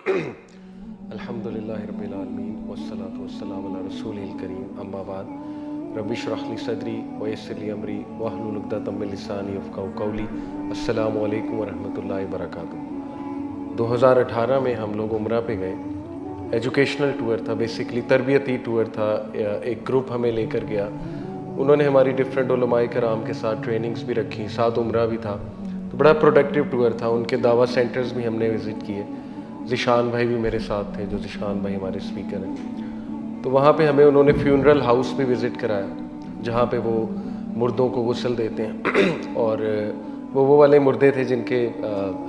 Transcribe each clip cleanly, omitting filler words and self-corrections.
अल्हम्दुलिल्लाहि रब्बिल आलमीन वस्सलातु वस्सलामु अला रसूलिल करीम अम्मा बाद रब्बि इश्रह ली सदरी व यस्सिर ली अमरी वहलुल उक़दतम मिन लिसानी यफ़क़हू क़ौली। अस्सलामु अलैकुम व रहमतुल्लाहि व बरकातुहू। 2018 में हम लोग उम्रा पे गए। एजुकेशनल टूर था, बेसिकली तरबियती टूर था। एक ग्रुप हमें लेकर गया, उन्होंने हमारी डिफरेंट उलमाए कराम के साथ ट्रेनिंग्स भी रखी, साथ उम्रा भी था। तो बड़ा प्रोडक्टिव टूर था। उनके दावा सेंटर्स भी हमने विज़िट किए। ज़िशान भाई भी मेरे साथ थे, जो ज़िशान भाई हमारे स्पीकर हैं। तो वहाँ पे हमें उन्होंने फ्यूनरल हाउस भी विज़िट कराया, जहाँ पे वो मुर्दों को गुस्ल देते हैं और वो वाले मुर्दे थे जिनके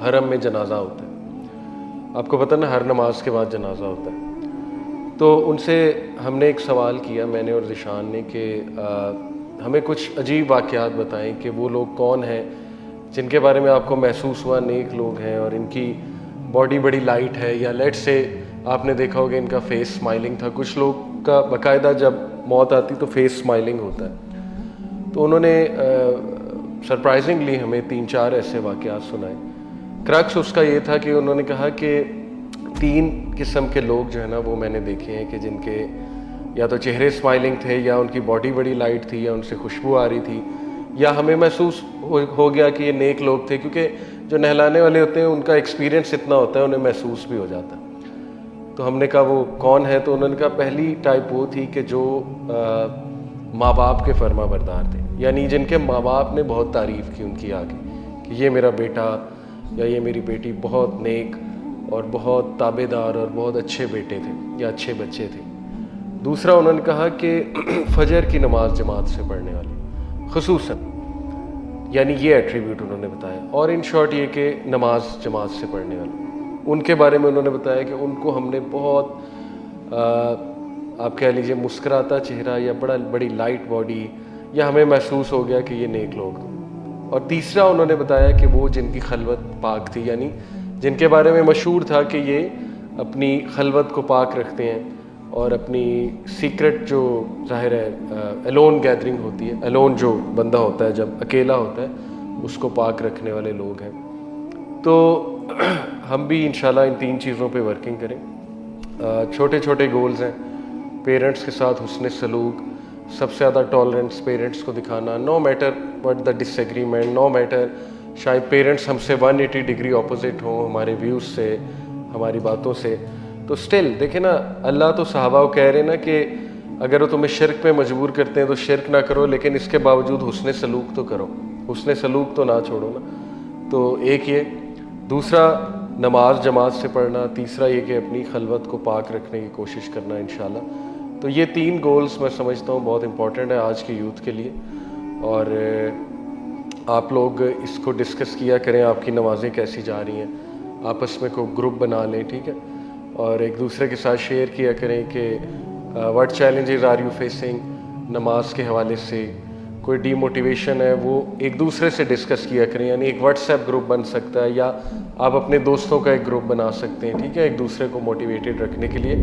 हरम में जनाजा होता है। आपको पता ना, हर नमाज के बाद जनाजा होता है। तो उनसे हमने एक सवाल किया, मैंने और ज़िशान ने, कि हमें कुछ अजीब वाक़यात बताएं कि वो लोग कौन हैं जिनके बारे में आपको महसूस हुआ नेक लोग हैं और इनकी बॉडी बड़ी लाइट है, या लेट से आपने देखा होगा इनका फेस स्माइलिंग था। कुछ लोग का बाकायदा जब मौत आती तो फेस स्माइलिंग होता है। तो उन्होंने सरप्राइजिंगली हमें 3-4 ऐसे वाक़यात सुनाए। क्रक्स उसका ये था कि उन्होंने कहा कि 3 किस्म के लोग जो है ना, वो मैंने देखे हैं कि जिनके या तो चेहरे स्माइलिंग थे, या उनकी बॉडी बड़ी लाइट थी, या उनसे खुशबू आ रही थी, या हमें महसूस हो गया कि ये नेक लोग थे, क्योंकि जो नहलाने वाले होते हैं उनका एक्सपीरियंस इतना होता है, उन्हें महसूस भी हो जाता है। तो हमने कहा वो कौन है, तो उन्होंने कहा पहली टाइप वो थी कि जो माँ बाप के फर्मा बरदार थे, यानी जिनके माँ बाप ने बहुत तारीफ़ की उनकी आगे कि ये मेरा बेटा या ये मेरी बेटी बहुत नेक और बहुत ताबेदार और बहुत अच्छे बेटे थे या अच्छे बच्चे थे। दूसरा उन्होंने कहा कि फजर की नमाज जमात से पढ़ने वाले खुसूसन, यानी ये एट्रीब्यूट उन्होंने बताया। और इन शॉर्ट ये कि नमाज जमात से पढ़ने वाले, उनके बारे में उन्होंने बताया कि उनको हमने बहुत आप कह लीजिए मुस्कुराता चेहरा या बड़ी लाइट बॉडी, या हमें महसूस हो गया कि ये नेक लोग। और तीसरा उन्होंने बताया कि वो जिनकी खलवत पाक थी, यानी जिनके बारे में मशहूर था कि ये अपनी खलवत को पाक रखते हैं और अपनी सीक्रेट जो ज़ाहिर है एलोन गैदरिंग होती है, एलोन जो बंदा होता है जब अकेला होता है, उसको पाक रखने वाले लोग हैं। तो हम भी इंशाल्लाह इन 3 चीज़ों पे वर्किंग करें। छोटे छोटे गोल्स हैं, पेरेंट्स के साथ हुस्न सलूक, सबसे ज़्यादा टॉलरेंस पेरेंट्स को दिखाना, no matter what the disagreement, no matter शायद पेरेंट्स हमसे 180 डिग्री ऑपोजिट हों हमारे व्यूज़ से, हमारी बातों से, तो स्टिल देखें ना, अल्लाह तो सहाबा को कह रहे ना कि अगर वो तुम्हें शिरक पे मजबूर करते हैं तो शिरक ना करो, लेकिन इसके बावजूद हुस्न सलूक तो करो, हुस्न सलूक तो ना छोड़ो ना। तो एक ये, दूसरा नमाज जमात से पढ़ना, तीसरा ये कि अपनी खलवत को पाक रखने की कोशिश करना इंशाल्लाह। तो ये 3 गोल्स मैं समझता हूँ बहुत इंपॉर्टेंट है आज के यूथ के लिए। और आप लोग इसको डिस्कस किया करें, आपकी नमाज़ें कैसी जा रही हैं, आपस में कोई ग्रुप बना लें, ठीक है, और एक दूसरे के साथ शेयर किया करें कि what challenges are you facing, नमाज के हवाले से कोई डीमोटिवेशन है वो एक दूसरे से डिस्कस किया करें। यानी एक व्हाट्सएप ग्रुप बन सकता है, या आप अपने दोस्तों का एक ग्रुप बना सकते हैं, ठीक है, एक दूसरे को मोटिवेटेड रखने के लिए।